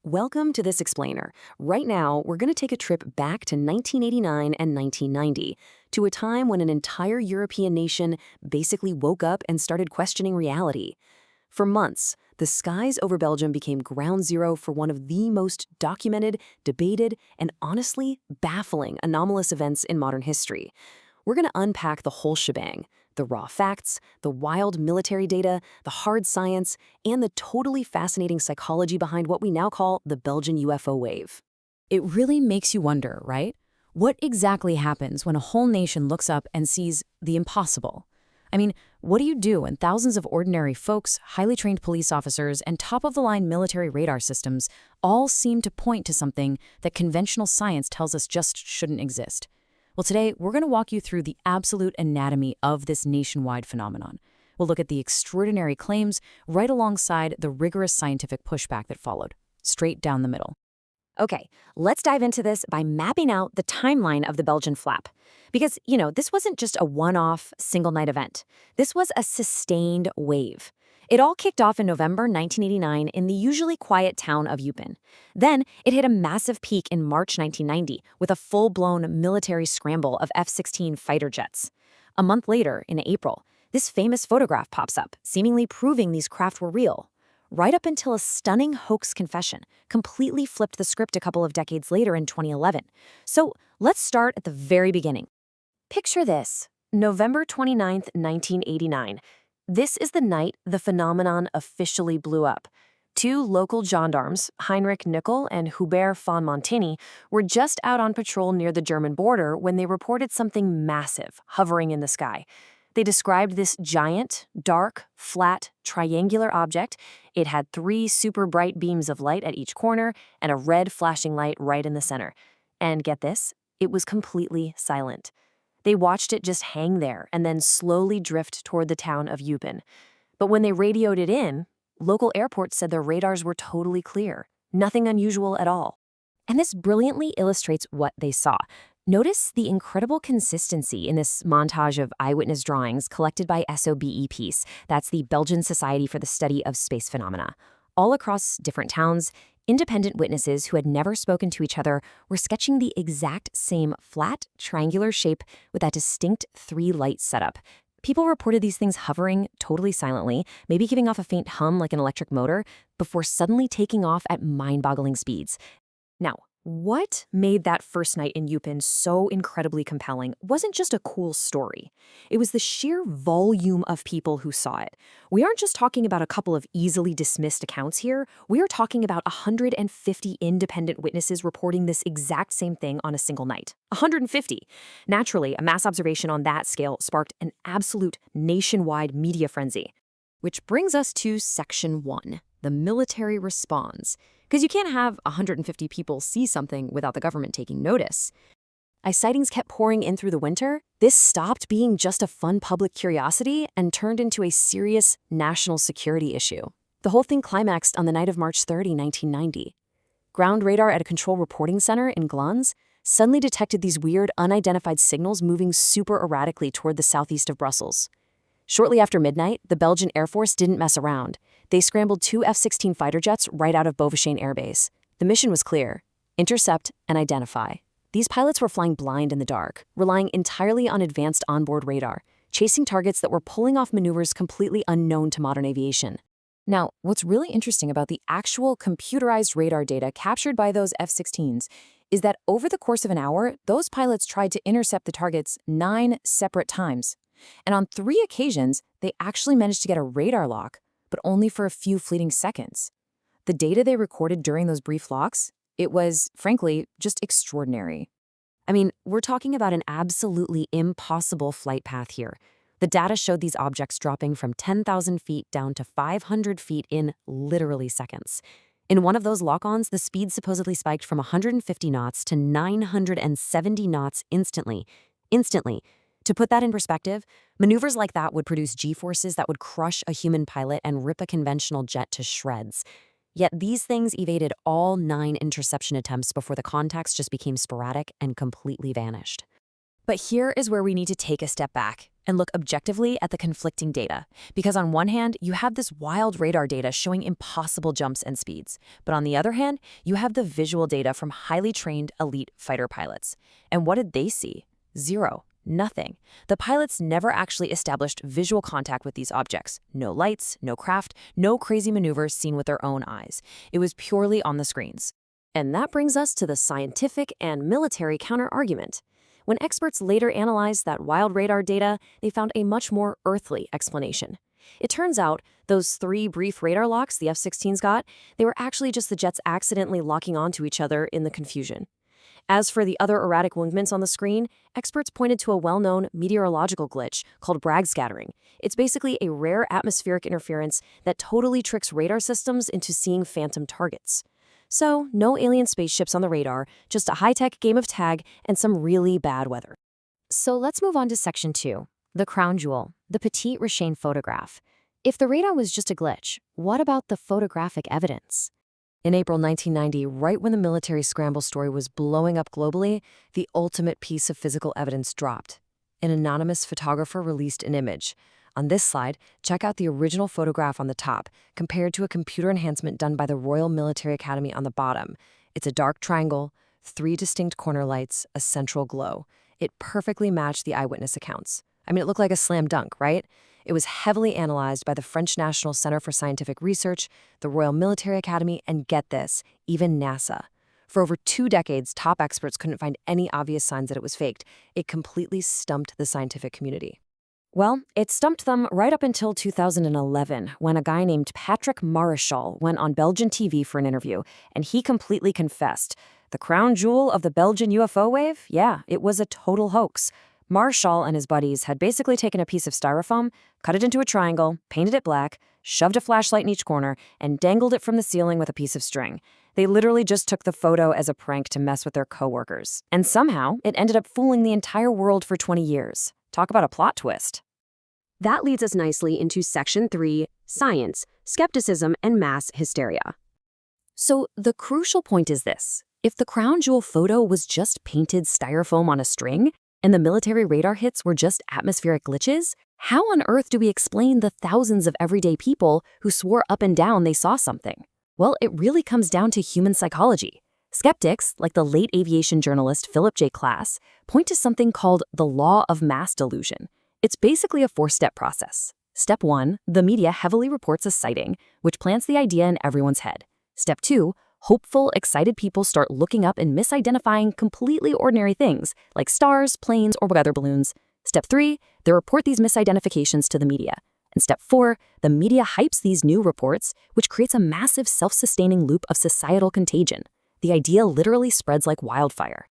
Welcome to this explainer. Right now, we're going to take a trip back to 1989 and 1990, to a time when an entire European nation basically woke up and started questioning reality. For months, the skies over Belgium became ground zero for one of the most documented, debated, and honestly baffling anomalous events in modern history. We're going to unpack the whole shebang: the raw facts, the wild military data, the hard science, and the totally fascinating psychology behind what we now call the Belgian UFO Wave. It really makes you wonder, right? What exactly happens when a whole nation looks up and sees the impossible? I mean, what do you do when thousands of ordinary folks, highly trained police officers, and top-of-the-line military radar systems all seem to point to something that conventional science tells us just shouldn't exist? Well, today, we're going to walk you through the absolute anatomy of this nationwide phenomenon. We'll look at the extraordinary claims right alongside the rigorous scientific pushback that followed, straight down the middle. Okay, let's dive into this by mapping out the timeline of the Belgian flap. Because, this wasn't just a one-off, single-night event. This was a sustained wave. It all kicked off in November 1989 in the usually quiet town of Eupen. Then, it hit a massive peak in March 1990 with a full-blown military scramble of F-16 fighter jets. A month later, in April, this famous photograph pops up, seemingly proving these craft were real. Right up until a stunning hoax confession completely flipped the script a couple of decades later in 2011. So let's start at the very beginning. Picture this: November 29th, 1989. This is the night the phenomenon officially blew up. Two local gendarmes, Heinrich Nickel and Hubert von Montini, were just out on patrol near the German border when they reported something massive hovering in the sky. They described this giant, dark, flat, triangular object. It had 3 super bright beams of light at each corner and a red flashing light right in the center. And get this, it was completely silent. They watched it just hang there and then slowly drift toward the town of Eupen. But when they radioed it in, local airports said their radars were totally clear. Nothing unusual at all. And this brilliantly illustrates what they saw. Notice the incredible consistency in this montage of eyewitness drawings collected by SOBEPs, that's the Belgian Society for the Study of Space Phenomena. All across different towns, independent witnesses who had never spoken to each other were sketching the exact same flat, triangular shape with that distinct 3-light setup. People reported these things hovering totally silently, maybe giving off a faint hum like an electric motor, before suddenly taking off at mind-boggling speeds. Now, what made that first night in Eupen so incredibly compelling wasn't just a cool story. It was the sheer volume of people who saw it. We aren't just talking about a couple of easily dismissed accounts here. We are talking about 150 independent witnesses reporting this exact same thing on a single night. 150. Naturally, a mass observation on that scale sparked an absolute nationwide media frenzy. Which brings us to Section 1, the military response. Because you can't have 150 people see something without the government taking notice. As sightings kept pouring in through the winter, this stopped being just a fun public curiosity and turned into a serious national security issue. The whole thing climaxed on the night of March 30, 1990. Ground radar at a control reporting center in Glans suddenly detected these weird, unidentified signals moving super erratically toward the southeast of Brussels. Shortly after midnight, the Belgian Air Force didn't mess around. They scrambled 2 F-16 fighter jets right out of Beauvais Air Base. The mission was clear: intercept and identify. These pilots were flying blind in the dark, relying entirely on advanced onboard radar, chasing targets that were pulling off maneuvers completely unknown to modern aviation. Now, what's really interesting about the actual computerized radar data captured by those F-16s is that over the course of an hour, those pilots tried to intercept the targets 9 separate times. And on 3 occasions, they actually managed to get a radar lock, but only for a few fleeting seconds. The data they recorded during those brief locks, it was, frankly, just extraordinary. I mean, we're talking about an absolutely impossible flight path here. The data showed these objects dropping from 10,000 feet down to 500 feet in literally seconds. In one of those lock-ons, the speed supposedly spiked from 150 knots to 970 knots instantly. To put that in perspective, maneuvers like that would produce G-forces that would crush a human pilot and rip a conventional jet to shreds. Yet these things evaded all 9 interception attempts before the contacts just became sporadic and completely vanished. But here is where we need to take a step back. and look objectively at the conflicting data. Because on one hand, you have this wild radar data showing impossible jumps and speeds. But on the other hand, you have the visual data from highly trained elite fighter pilots. And what did they see? Zero. Nothing. The pilots never actually established visual contact with these objects. No lights, no craft, no crazy maneuvers seen with their own eyes. It was purely on the screens. And that brings us to the scientific and military counter-argument. When experts later analyzed that wild radar data, they found a much more earthly explanation. It turns out those 3 brief radar locks the F-16s got, they were actually just the jets accidentally locking onto each other in the confusion. As for the other erratic movements on the screen, experts pointed to a well-known meteorological glitch called Bragg scattering. It's basically a rare atmospheric interference that totally tricks radar systems into seeing phantom targets. So, no alien spaceships on the radar, just a high-tech game of tag and some really bad weather. So let's move on to Section 2, the crown jewel, the Petit Richane photograph. If the radar was just a glitch, what about the photographic evidence? In April 1990, right when the military scramble story was blowing up globally, the ultimate piece of physical evidence dropped. An anonymous photographer released an image. On this slide, check out the original photograph on the top, compared to a computer enhancement done by the Royal Military Academy on the bottom. It's a dark triangle, 3 distinct corner lights, a central glow. It perfectly matched the eyewitness accounts. I mean, it looked like a slam dunk, right? It was heavily analyzed by the French National Center for Scientific Research, the Royal Military Academy, and get this, even NASA. For over 2 decades, top experts couldn't find any obvious signs that it was faked. It completely stumped the scientific community. Well, it stumped them right up until 2011, when a guy named Patrick Maréchal went on Belgian TV for an interview, and he completely confessed. The crown jewel of the Belgian UFO Wave? Yeah, it was a total hoax. Maréchal and his buddies had basically taken a piece of styrofoam, cut it into a triangle, painted it black, shoved a flashlight in each corner, and dangled it from the ceiling with a piece of string. They literally just took the photo as a prank to mess with their coworkers. And somehow, it ended up fooling the entire world for 20 years. Talk about a plot twist. That leads us nicely into Section 3, Science, Skepticism, and Mass Hysteria. So the crucial point is this. If the crown jewel photo was just painted styrofoam on a string, and the military radar hits were just atmospheric glitches, how on earth do we explain the thousands of everyday people who swore up and down they saw something? Well, it really comes down to human psychology. Skeptics, like the late aviation journalist Philip J. Klass, point to something called the law of mass delusion. It's basically a 4-step process. Step 1, the media heavily reports a sighting, which plants the idea in everyone's head. Step 2, hopeful, excited people start looking up and misidentifying completely ordinary things, like stars, planes, or weather balloons. Step 3, they report these misidentifications to the media. And step 4, the media hypes these new reports, which creates a massive self-sustaining loop of societal contagion. The idea literally spreads like wildfire.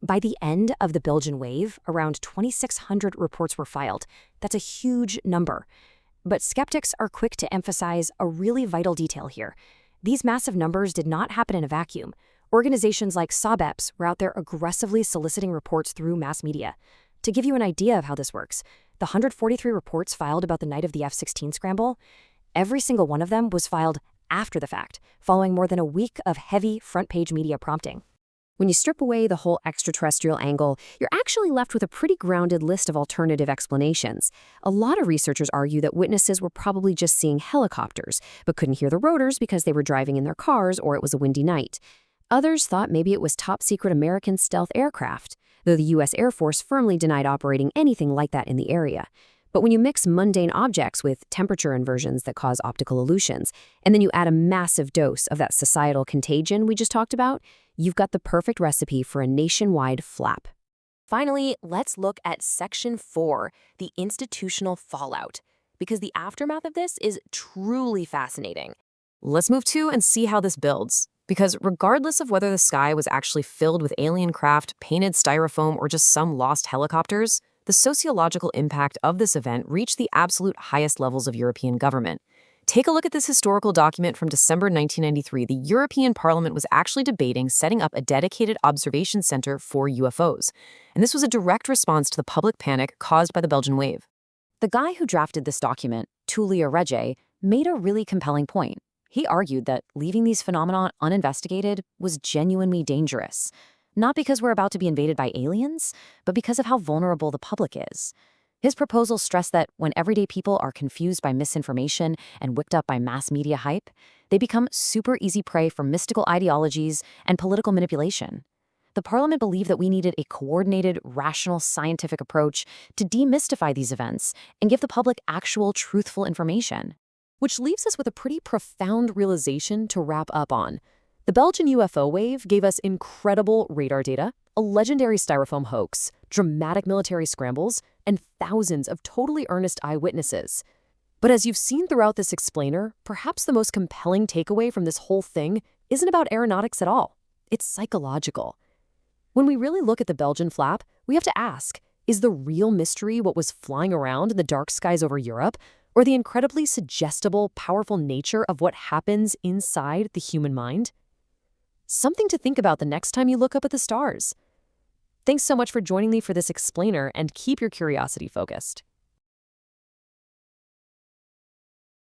By the end of the Belgian wave, around 2,600 reports were filed. That's a huge number. But skeptics are quick to emphasize a really vital detail here. These massive numbers did not happen in a vacuum. Organizations like SOBEPS were out there aggressively soliciting reports through mass media. To give you an idea of how this works, the 143 reports filed about the night of the F-16 scramble, every single one of them was filed after the fact, following more than a week of heavy front-page media prompting. When you strip away the whole extraterrestrial angle, you're actually left with a pretty grounded list of alternative explanations. A lot of researchers argue that witnesses were probably just seeing helicopters, but couldn't hear the rotors because they were driving in their cars or it was a windy night. Others thought maybe it was top-secret American stealth aircraft, though the U.S. Air Force firmly denied operating anything like that in the area. But when you mix mundane objects with temperature inversions that cause optical illusions, and then you add a massive dose of that societal contagion we just talked about, you've got the perfect recipe for a nationwide flap. Finally, let's look at Section 4, the institutional fallout, because the aftermath of this is truly fascinating. Let's move to and see how this builds. Because regardless of whether the sky was actually filled with alien craft, painted styrofoam, or just some lost helicopters, the sociological impact of this event reached the absolute highest levels of European government. Take a look at this historical document from December 1993. The European Parliament was actually debating setting up a dedicated observation center for UFOs. And this was a direct response to the public panic caused by the Belgian wave. The guy who drafted this document, Tullio Regge, made a really compelling point. He argued that leaving these phenomena uninvestigated was genuinely dangerous. Not because we're about to be invaded by aliens, but because of how vulnerable the public is. His proposal stressed that when everyday people are confused by misinformation and whipped up by mass media hype, they become super easy prey for mystical ideologies and political manipulation. The parliament believed that we needed a coordinated, rational, scientific approach to demystify these events and give the public actual, truthful information. Which leaves us with a pretty profound realization to wrap up on. The Belgian UFO wave gave us incredible radar data, a legendary styrofoam hoax, dramatic military scrambles, and thousands of totally earnest eyewitnesses. But as you've seen throughout this explainer, perhaps the most compelling takeaway from this whole thing isn't about aeronautics at all. It's psychological. When we really look at the Belgian flap, we have to ask, is the real mystery what was flying around in the dark skies over Europe, or the incredibly suggestible, powerful nature of what happens inside the human mind? Something to think about the next time you look up at the stars. Thanks so much for joining me for this explainer, and keep your curiosity focused.